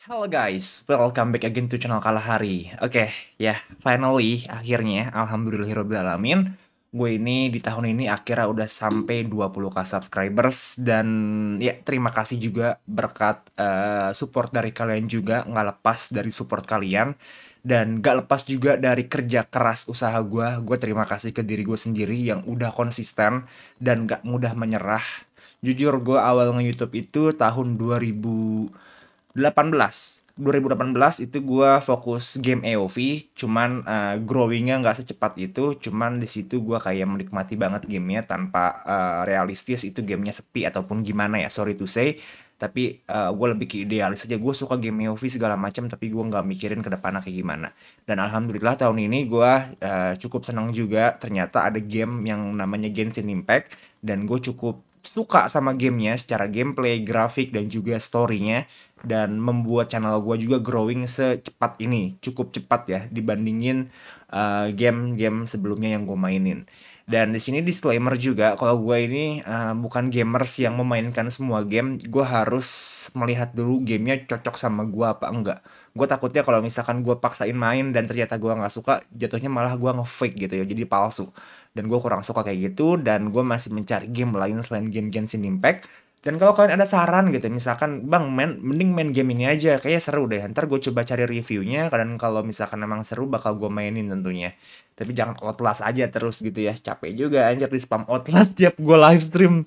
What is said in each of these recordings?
Halo guys, welcome back again to channel Kalahari. Oke, ya, finally, akhirnya, alhamdulillahirobbilalamin, gue ini di tahun ini akhirnya udah sampai 20k subscribers dan ya terima kasih juga berkat support dari kalian juga, nggak lepas dari support kalian dan nggak lepas juga dari kerja keras usaha gue. Gue terima kasih ke diri gue sendiri yang udah konsisten dan nggak mudah menyerah. Jujur gue awal nge-YouTube itu tahun 2018 itu gue fokus game AoV, cuman growingnya nggak secepat itu, cuman di situ gue kayak menikmati banget gamenya tanpa realistis itu gamenya sepi ataupun gimana ya, sorry to say. Tapi gue lebih ke idealis aja, gue suka game AoV segala macam tapi gue nggak mikirin ke depannya kayak gimana. Dan alhamdulillah tahun ini gue cukup senang juga, ternyata ada game yang namanya Genshin Impact dan gue cukup suka sama gamenya secara gameplay, grafik, dan juga story-nya, dan membuat channel gue juga growing secepat ini, cukup cepat ya dibandingin game-game sebelumnya yang gue mainin. Dan di sini disclaimer juga kalau gue ini bukan gamers yang memainkan semua game, gue harus melihat dulu gamenya cocok sama gue apa enggak. Gue takutnya kalau misalkan gue paksain main dan ternyata gue nggak suka, jatuhnya malah gue nge-fake gitu ya, jadi palsu. Dan gue kurang suka kayak gitu, dan gue masih mencari game lain selain game Genshin Impact. Dan kalau kalian ada saran gitu, misalkan bang mending main game ini aja, kayaknya seru deh, ntar gue coba cari reviewnya, dan kalau misalkan emang seru bakal gue mainin tentunya. Tapi jangan Outlast aja terus gitu ya, capek juga anjir di spam Outlast tiap gue live stream.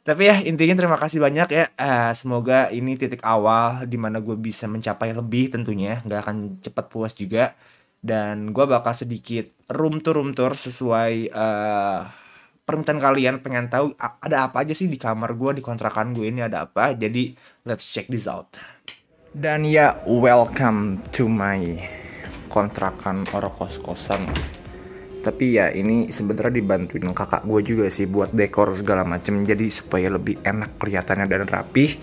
Tapi ya intinya terima kasih banyak ya. Semoga ini titik awal dimana gue bisa mencapai lebih tentunya. Nggak akan cepat puas juga. Dan gue bakal sedikit room tour sesuai permintaan kalian. Pengen tahu ada apa aja sih di kamar gue, di kontrakan gue ini ada apa. Jadi let's check this out. Dan ya welcome to my kontrakan or kos-kosan. Tapi ya ini sebenarnya dibantuin kakak gue juga sih buat dekor segala macem, jadi supaya lebih enak kelihatannya dan rapih.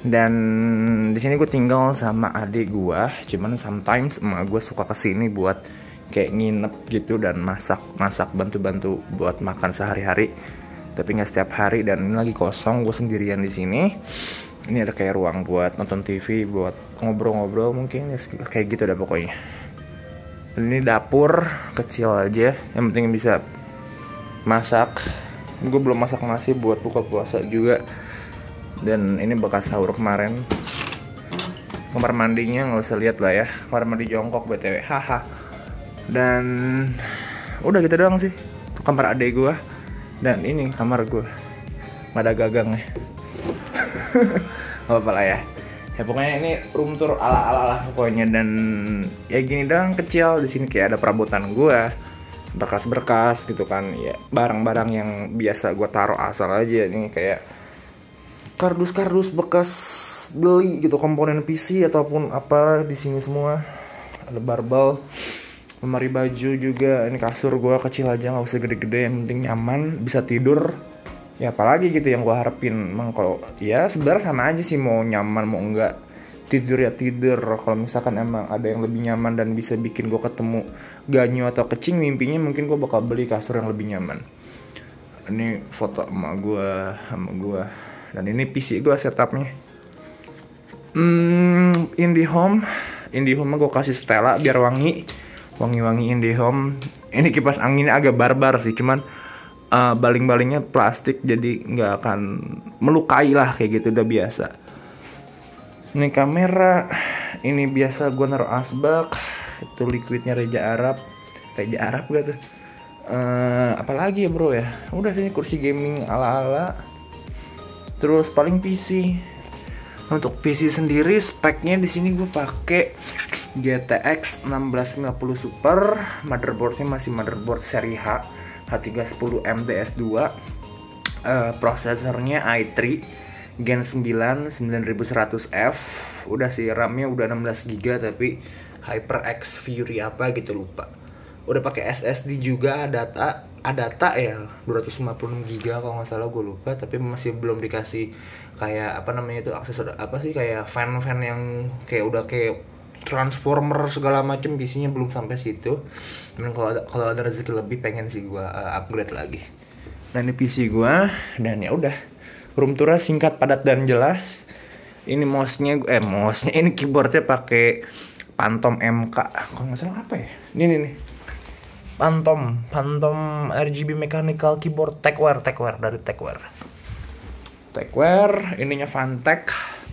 Dan di sini gue tinggal sama adik gue, cuman sometimes emak gue suka kesini buat kayak nginep gitu dan masak bantu-bantu buat makan sehari-hari. Tapi nggak setiap hari, dan ini lagi kosong, gue sendirian di sini. Ini ada kayak ruang buat nonton TV, buat ngobrol-ngobrol mungkin ya, kayak gitu dah pokoknya. Ini dapur kecil aja, yang penting bisa masak. Gue belum masak nasi buat buka puasa juga. Dan ini bekas sahur kemarin. Kamar mandinya nggak usah lihat lah ya, kamar mandi jongkok btw, haha. Dan udah gitu doang sih. Itu kamar adek gue. Dan ini kamar gue, nggak ada gagangnya. Gak apa-apa lah ya. Ya pokoknya ini room tour ala-ala lah pokoknya, dan ya gini doang kecil. Di sini kayak ada perabotan gue, berkas-berkas gitu kan, ya barang-barang yang biasa gue taruh asal aja. Ini kayak kardus-kardus bekas beli gitu, komponen PC ataupun apa di sini semua. Ada barbel, lemari baju juga. Ini kasur gue kecil aja, nggak usah gede-gede, yang penting nyaman, bisa tidur. Ya apalagi gitu yang gue harapin. Emang kalau ya sebenarnya sama aja sih, mau nyaman mau enggak, tidur ya tidur. Kalau misalkan emang ada yang lebih nyaman dan bisa bikin gue ketemu ganyo atau kecing mimpinya, mungkin gue bakal beli kasur yang lebih nyaman. Ini foto emak gue sama gue, dan ini PC gue setupnya. IndiHome gue kasih Stella biar wangi IndiHome. Ini kipas anginnya agak barbar sih, cuman baling-balingnya plastik, jadi nggak akan melukai lah, kayak gitu udah biasa. Ini kamera, ini biasa gue naruh asbak. Itu liquidnya Reja Arab gak tuh. Apalagi ya bro ya, udah sini kursi gaming ala-ala. Terus paling PC. Untuk PC sendiri speknya di sini gue pakai GTX 1650 Super. Motherboardnya masih motherboard seri H310 MTS2. Prosesornya i3 Gen 9 9100F. Udah sih, RAM-nya udah 16GB tapi HyperX Fury apa gitu lupa. Udah pakai SSD juga, Adata ya 256GB kalau nggak salah, gue lupa. Tapi masih belum dikasih kayak apa namanya itu, akses apa sih, kayak fan yang kayak udah kayak transformer segala macem. PC-nya belum sampai situ. Dan kalau ada rezeki lebih pengen sih gue upgrade lagi. Nah ini PC gue, dan ya udah, room tour singkat, padat dan jelas. Ini mouse-nya ini keyboardnya pakai Phantom MK. Kalau nggak salah apa ya? Ini nih. Phantom RGB Mechanical Keyboard Techwear dari Techwear, ininya Fantech,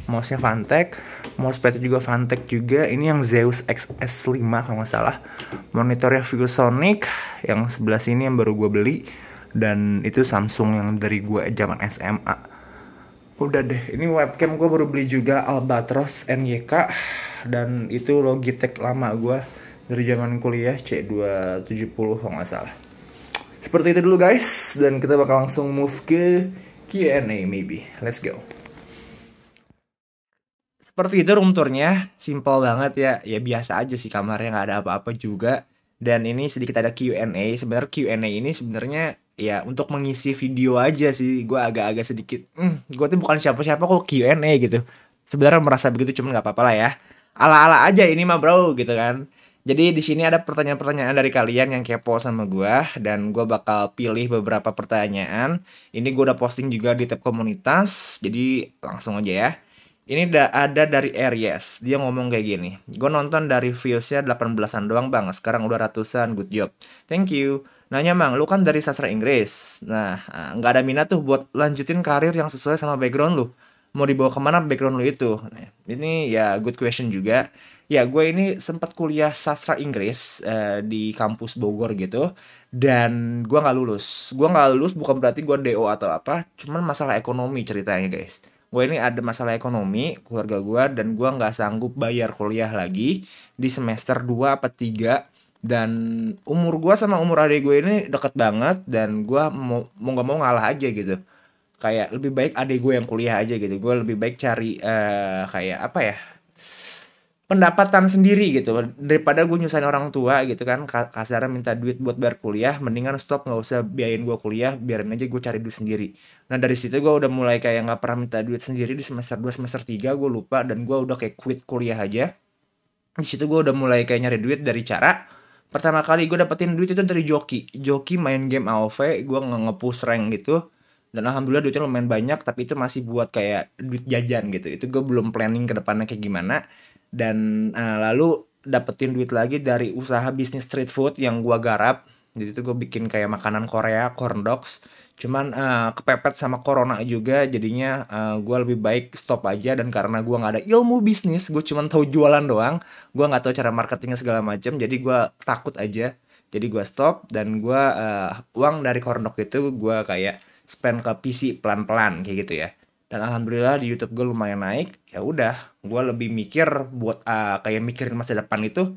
mouse-nya Fantech, mousepad juga Fantech juga. Ini yang Zeus XS5 kalau nggak salah. Monitornya ViewSonic, yang sebelah sini yang baru gue beli, dan itu Samsung yang dari gue zaman SMA. Udah deh, ini webcam gue baru beli juga Albatros NYK, dan itu Logitech lama gue dari zaman kuliah C270 kalau nggak salah. Seperti itu dulu guys, dan kita bakal langsung move ke Q&A maybe. Let's go. Seperti itu room tournya, simple banget ya. Ya biasa aja sih, kamarnya nggak ada apa-apa juga. Dan ini sedikit ada Q&A. Sebenarnya Q&A ini sebenarnya ya untuk mengisi video aja sih. Gue agak-agak sedikit, gue tuh bukan siapa-siapa kok Q&A gitu. Sebenarnya merasa begitu, cuman nggak apa-apa lah ya. Ala-ala aja ini mah bro gitu kan. Jadi di sini ada pertanyaan-pertanyaan dari kalian yang kepo sama gue, dan gue bakal pilih beberapa pertanyaan. Ini gue udah posting juga di tab komunitas, jadi langsung aja ya. Ini ada dari Aries, dia ngomong kayak gini. Gue nonton dari viewsnya 18-an doang bang, sekarang udah ratusan, good job. Thank you. Nanya mang, lu kan dari sastra Inggris. Nah, nggak ada minat tuh buat lanjutin karir yang sesuai sama background lu. Mau dibawa kemana background lu itu? Nah, ini ya good question juga. Ya, gue ini sempat kuliah sastra Inggris di kampus Bogor gitu, dan gue nggak lulus. Gue nggak lulus bukan berarti gue DO atau apa, cuman masalah ekonomi ceritanya guys. Gue ini ada masalah ekonomi keluarga gue, dan gue nggak sanggup bayar kuliah lagi di semester 2 apa 3, dan umur gue sama umur adik gue ini deket banget, dan gue mau nggak mau ngalah aja gitu. Kayak lebih baik adik gue yang kuliah aja gitu. Gue lebih baik cari kayak apa ya, pendapatan sendiri gitu daripada gue nyusahin orang tua gitu kan. Kasarnya minta duit buat bayar kuliah, mendingan stop, nggak usah biayain gue kuliah, biarin aja gue cari duit sendiri. Nah dari situ gue udah mulai kayak nggak pernah minta duit sendiri di semester 2 semester 3 gue lupa, dan gue udah kayak quit kuliah aja. Di situ gue udah mulai kayak nyari duit dari cara pertama kali gue dapetin duit itu dari joki main game AoV. Gue nge-push rank gitu, dan alhamdulillah duitnya lumayan banyak, tapi itu masih buat kayak duit jajan gitu. Itu gue belum planning ke depannya kayak gimana. Dan lalu dapetin duit lagi dari usaha bisnis street food yang gua garap. Jadi itu gue bikin kayak makanan Korea, corn dogs. Cuman kepepet sama corona juga, jadinya gue lebih baik stop aja. Dan karena gua nggak ada ilmu bisnis, gue cuman tahu jualan doang. Gua nggak tahu cara marketingnya segala macam, jadi gua takut aja. Jadi gua stop, dan gua uang dari corn dog itu gua kayak spend ke PC pelan-pelan kayak gitu ya. Dan alhamdulillah di YouTube gue lumayan naik. Ya udah, gue lebih mikir buat kayak mikirin masa depan itu.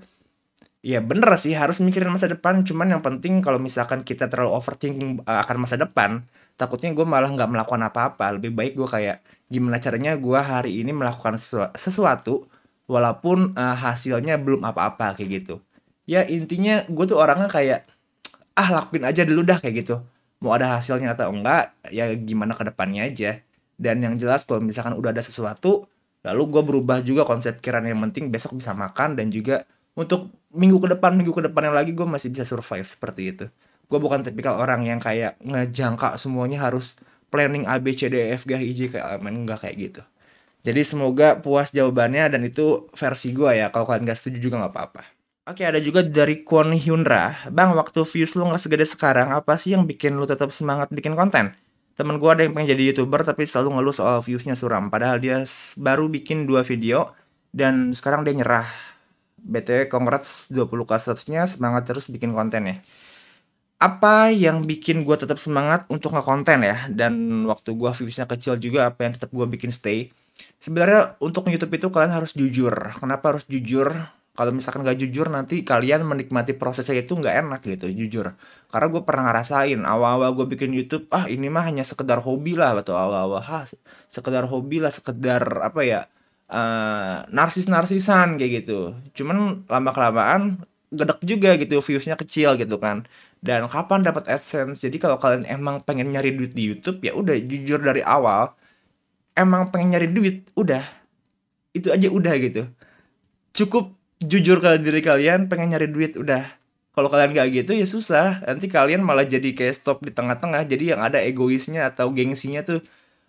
Ya bener sih harus mikirin masa depan, cuman yang penting kalau misalkan kita terlalu overthinking akan masa depan, takutnya gue malah nggak melakukan apa-apa. Lebih baik gue kayak gimana caranya gue hari ini melakukan sesuatu walaupun hasilnya belum apa-apa kayak gitu. Ya intinya gue tuh orangnya kayak lakuin aja dulu dah kayak gitu. Mau ada hasilnya atau enggak, ya gimana ke depannya aja. Dan yang jelas kalau misalkan udah ada sesuatu, lalu gue berubah juga konsep pikiran. Yang penting besok bisa makan, dan juga untuk minggu ke depannya lagi gue masih bisa survive seperti itu. Gue bukan tipikal orang yang kayak ngejangka semuanya harus planning A B C D E F G H I J kayak Almen, enggak kayak gitu. Jadi semoga puas jawabannya, dan itu versi gue ya. Kalau kalian gak setuju juga nggak apa-apa. Oke, ada juga dari Kwon Hyunra. Bang, waktu views lu nggak segede sekarang, apa sih yang bikin lu tetap semangat bikin konten? Temen gue ada yang pengen jadi YouTuber, tapi selalu ngeluh soal viewsnya suram. Padahal dia baru bikin 2 video, dan sekarang dia nyerah. BTW, congrats 20k subsnya, semangat terus bikin konten ya. Apa yang bikin gue tetap semangat untuk ngekonten ya, dan waktu gue viewsnya kecil juga, apa yang tetap gue bikin stay? Sebenarnya untuk YouTube itu kalian harus jujur. Kenapa harus jujur? Kalau misalkan gak jujur, nanti kalian menikmati prosesnya itu nggak enak gitu, jujur. Karena gue pernah ngerasain, awal-awal gue bikin YouTube, ini mah hanya sekedar hobi lah, atau awal-awal, sekedar hobi lah, sekedar apa ya, narsis-narsisan kayak gitu. Cuman lama-kelamaan, gedek juga gitu, viewsnya kecil gitu kan. Dan kapan dapat AdSense? Jadi kalau kalian emang pengen nyari duit di YouTube, ya udah jujur dari awal, emang pengen nyari duit, udah. Itu aja udah gitu. Cukup jujur ke diri kalian pengen nyari duit, udah. Kalau kalian gak gitu ya susah, nanti kalian malah jadi kayak stop di tengah-tengah. Jadi yang ada egoisnya atau gengsinya tuh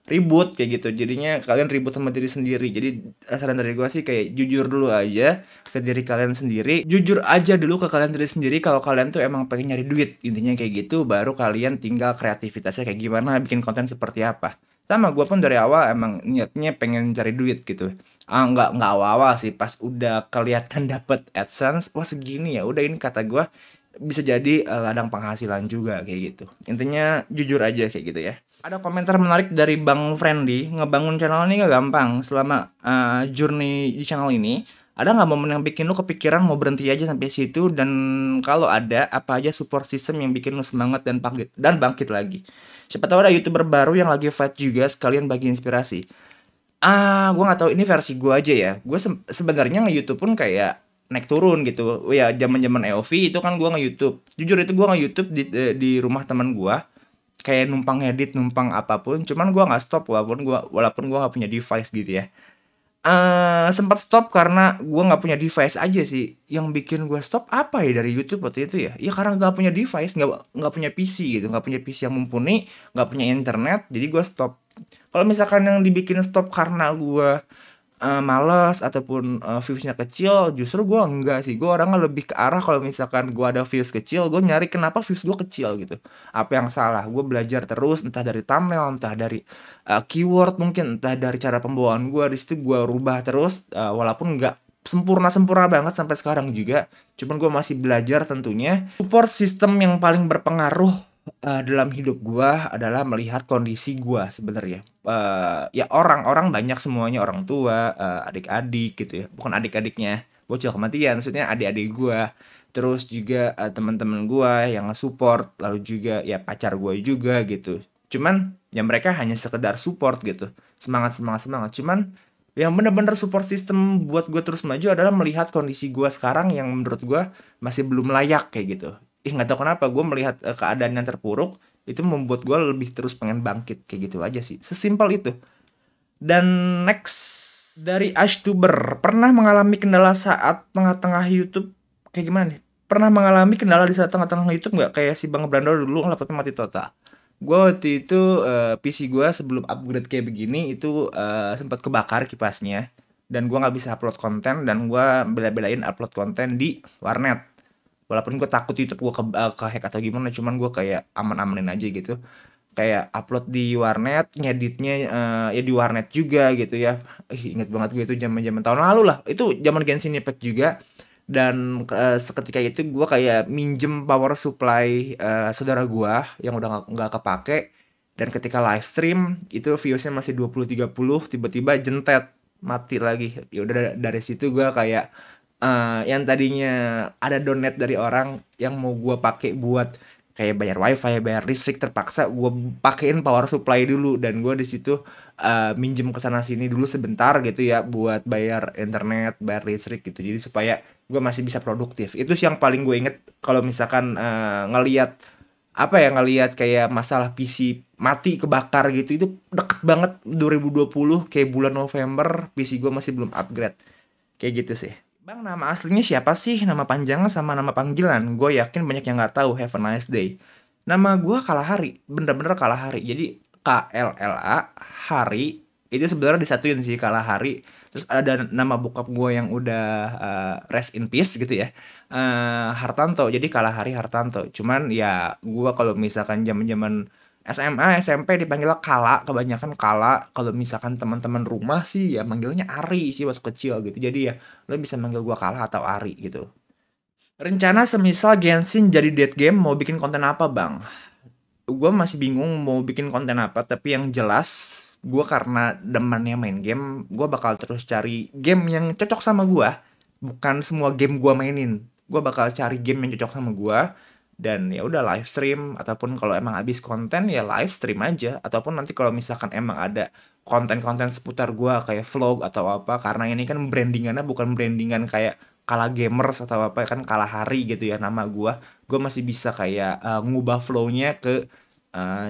ribut kayak gitu. Jadinya kalian ribut sama diri sendiri. Jadi saran dari gue sih kayak jujur dulu aja ke diri kalian sendiri. Jujur aja dulu ke kalian diri sendiri kalau kalian tuh emang pengen nyari duit. Intinya kayak gitu, baru kalian tinggal kreativitasnya kayak gimana, bikin konten seperti apa. Sama gue pun dari awal emang niatnya pengen cari duit gitu. Nggak awal-awal sih, pas udah kelihatan dapet AdSense, wah segini ya, udah ini kata gue bisa jadi ladang penghasilan juga kayak gitu. Intinya jujur aja kayak gitu ya. Ada komentar menarik dari Bang Friendly, ngebangun channel ini gak gampang. Selama journey di channel ini, ada nggak momen yang bikin lu kepikiran mau berhenti aja sampai situ? Dan kalau ada, apa aja support system yang bikin lu semangat dan bangkit lagi? Siapa tahu ada YouTuber baru yang lagi fight juga, sekalian bagi inspirasi. Gua nggak tahu ini versi gua aja ya. Gue sebenarnya nge-YouTube pun kayak naik turun gitu. Oh ya, zaman-zaman EOV itu kan gua nge-YouTube. Jujur itu gua nge-YouTube di rumah teman gua. Kayak numpang edit, numpang apapun. Cuman gua nggak stop walaupun gua nggak punya device gitu ya. Sempat stop karena gua nggak punya device aja sih. Yang bikin gua stop apa ya dari YouTube waktu itu ya? Ya karena nggak punya device, nggak punya PC gitu, nggak punya PC yang mumpuni, nggak punya internet, jadi gua stop. Kalau misalkan yang dibikin stop karena gua males ataupun views-nya kecil, justru gua enggak sih. Gua orangnya lebih ke arah kalau misalkan gua ada views kecil, gua nyari kenapa views gua kecil gitu. Apa yang salah? Gua belajar terus, entah dari thumbnail, entah dari keyword mungkin, entah dari cara pembawaan gua. Di situ gua rubah terus, walaupun nggak sempurna banget sampai sekarang juga. Cuman gua masih belajar tentunya. Support system yang paling berpengaruh dalam hidup gua adalah melihat kondisi gua sebenarnya. Ya orang-orang banyak semuanya, orang tua, adik-adik gitu ya. Bukan adik-adiknya bocil kematian, maksudnya adik-adik gua. Terus juga teman-teman gua yang nge-support, lalu juga ya pacar gua juga gitu. Cuman ya mereka hanya sekedar support gitu. Semangat semangat semangat. Cuman yang bener-bener support system buat gue terus maju adalah melihat kondisi gue sekarang yang menurut gue masih belum layak kayak gitu. Nggak tahu kenapa gue melihat keadaan yang terpuruk itu membuat gue lebih terus pengen bangkit kayak gitu aja sih. Sesimpel itu. Dan next dari Ashtuber, pernah mengalami kendala saat tengah-tengah YouTube kayak gimana nih? Pernah mengalami kendala di saat tengah-tengah YouTube nggak kayak si Bang Brando dulu laptopnya mati total? Gue waktu itu PC gue sebelum upgrade kayak begini itu sempat kebakar kipasnya dan gue nggak bisa upload konten dan gue bela-belain upload konten di warnet. Walaupun gue takut YouTube gue ke hack atau gimana, cuman gue kayak aman-amanin aja gitu. Kayak upload di warnet, ngeditnya ya di warnet juga gitu ya. Ingat banget gue itu zaman-zaman tahun lalu lah. Itu zaman Genshin Impact juga. Dan seketika itu gue kayak minjem power supply saudara gue yang udah nggak kepake. Dan ketika live stream itu viewsnya masih 20-30, tiba-tiba jentet mati lagi. Ya udah dari situ gue kayak yang tadinya ada donate dari orang yang mau gue pakai buat kayak bayar wifi, bayar listrik, terpaksa gue pakein power supply dulu dan gue di situ minjem ke sana sini dulu sebentar gitu ya buat bayar internet, bayar listrik gitu. Jadi supaya gue masih bisa produktif. Itu sih yang paling gue inget kalau misalkan ngelihat apa ya, ngelihat kayak masalah PC mati kebakar gitu, itu deket banget 2020 kayak bulan November PC gue masih belum upgrade kayak gitu sih. Bang, nama aslinya siapa sih? Nama panjangnya sama nama panggilan. Gue yakin banyak yang nggak tahu. Have a nice day. Nama gue Kalahari, bener-bener Kalahari. Jadi KLLA Hari itu sebenarnya disatuin sih Kalahari. Terus ada nama bokap gue yang udah rest in peace gitu ya. Hartanto. Jadi Kalahari Hartanto. Cuman ya gue kalau misalkan zaman-zaman SMA, SMP dipanggilnya Kala, kebanyakan Kala. Kalau misalkan teman-teman rumah sih ya manggilnya Ari sih waktu kecil gitu. Jadi ya lo bisa manggil gua Kala atau Ari gitu. Rencana semisal Genshin jadi dead game mau bikin konten apa, Bang? Gua masih bingung mau bikin konten apa, tapi yang jelas gua karena demennya main game, gua bakal terus cari game yang cocok sama gua. Bukan semua game gua mainin. Gua bakal cari game yang cocok sama gua dan ya udah live stream ataupun kalau emang habis konten ya live stream aja ataupun nanti kalau misalkan emang ada konten-konten seputar gua kayak vlog atau apa karena ini kan brandingannya bukan brandingan kayak Kala Gamers atau apa kan Kalahari gitu ya nama gua masih bisa kayak ngubah flow-nya ke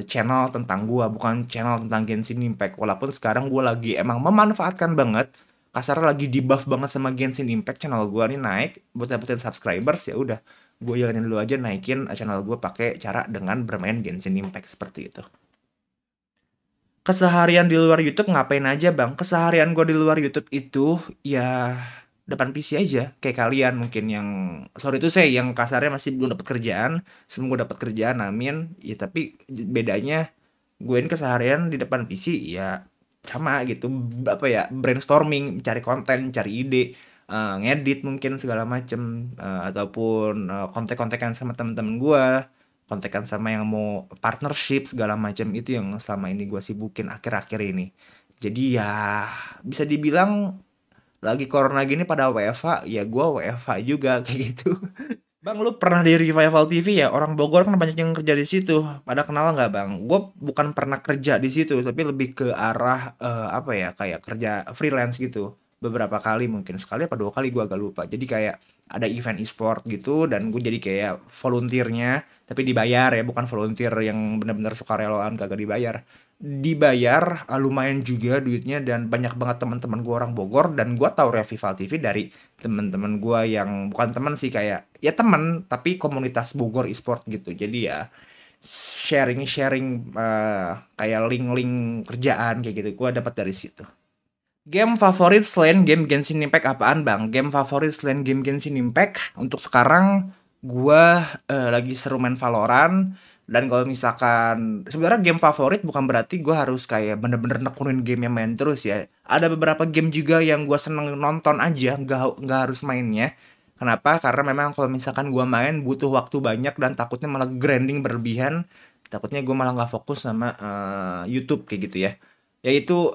channel tentang gua bukan channel tentang Genshin Impact walaupun sekarang gua lagi emang memanfaatkan banget kasar lagi di buff banget sama Genshin Impact channel gua nih naik buat dapetin subscribers ya udah gue jalanin dulu aja naikin channel gue pakai cara dengan bermain Genshin Impact seperti itu. Keseharian di luar YouTube ngapain aja, Bang? Keseharian gue di luar YouTube itu ya depan PC aja. Kayak kalian mungkin yang sorry itu saya yang kasarnya masih belum dapat kerjaan. Semoga dapat kerjaan, amin. Ya tapi bedanya gue ini keseharian di depan PC ya sama gitu. Apa ya, brainstorming, cari konten, cari ide, ngedit mungkin segala macem, ataupun kontek-kontekan sama teman-teman gue, kontekan sama yang mau partnership segala macam, itu yang selama ini gue sibukin akhir-akhir ini. Jadi ya bisa dibilang lagi corona gini pada WFH, ya gue WFH juga kayak gitu. Bang, lu pernah di Revival TV ya? Orang Bogor kan banyak yang kerja di situ. Pada kenal nggak, Bang? Gue bukan pernah kerja di situ, tapi lebih ke arah apa ya, kayak kerja freelance gitu. Beberapa kali mungkin sekali apa dua kali gue agak lupa. Jadi kayak ada event e-sport gitu dan gue jadi kayak volunteernya, tapi dibayar ya, bukan volunteer yang benar-benar sukarelawan kagak dibayar. Dibayar lumayan juga duitnya dan banyak banget teman-teman gue orang Bogor dan gue tahu Revival TV dari teman-teman gue yang bukan teman sih, kayak ya teman tapi komunitas Bogor e-sport gitu. Jadi ya sharing-sharing kayak link-link kerjaan kayak gitu gue dapat dari situ. Game favorit selain game Genshin Impact apaan, Bang? Game favorit selain game Genshin Impact untuk sekarang gua lagi seru main Valorant. Dan kalau misalkan sebenarnya game favorit bukan berarti gua harus kayak bener-bener nekunin game yang main terus ya. Ada beberapa game juga yang gua seneng nonton aja, nggak harus mainnya. Kenapa? Karena memang kalau misalkan gua main butuh waktu banyak dan takutnya malah grinding berlebihan. Takutnya gua malah nggak fokus sama YouTube kayak gitu ya. Yaitu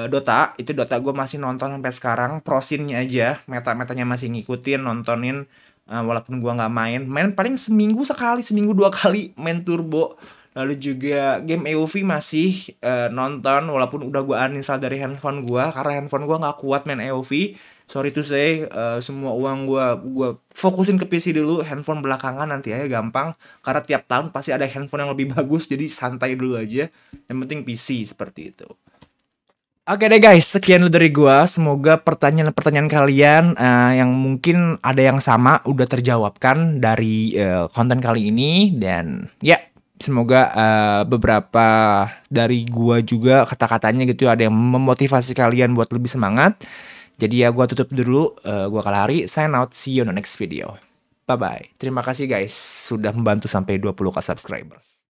Dota, itu Dota gue masih nonton sampai sekarang, prosinnya aja, meta-metanya masih ngikutin, nontonin, walaupun gue nggak main. Main paling seminggu sekali, seminggu dua kali main turbo. Lalu juga game EOV masih nonton, walaupun udah gue uninstall dari handphone gue, karena handphone gue nggak kuat main EOV. Sorry to say, semua uang gue fokusin ke PC dulu, handphone belakangan nanti aja gampang. Karena tiap tahun pasti ada handphone yang lebih bagus, jadi santai dulu aja. Yang penting PC seperti itu. Oke deh guys, sekian dulu dari gua. Semoga pertanyaan-pertanyaan kalian yang mungkin ada yang sama udah terjawabkan dari konten kali ini. Dan ya, semoga beberapa dari gua juga kata-katanya gitu ada yang memotivasi kalian buat lebih semangat. Jadi ya gua tutup dulu, gua Kalahari, sign out, see you on the next video. Bye-bye. Terima kasih guys sudah membantu sampai 20k subscribers.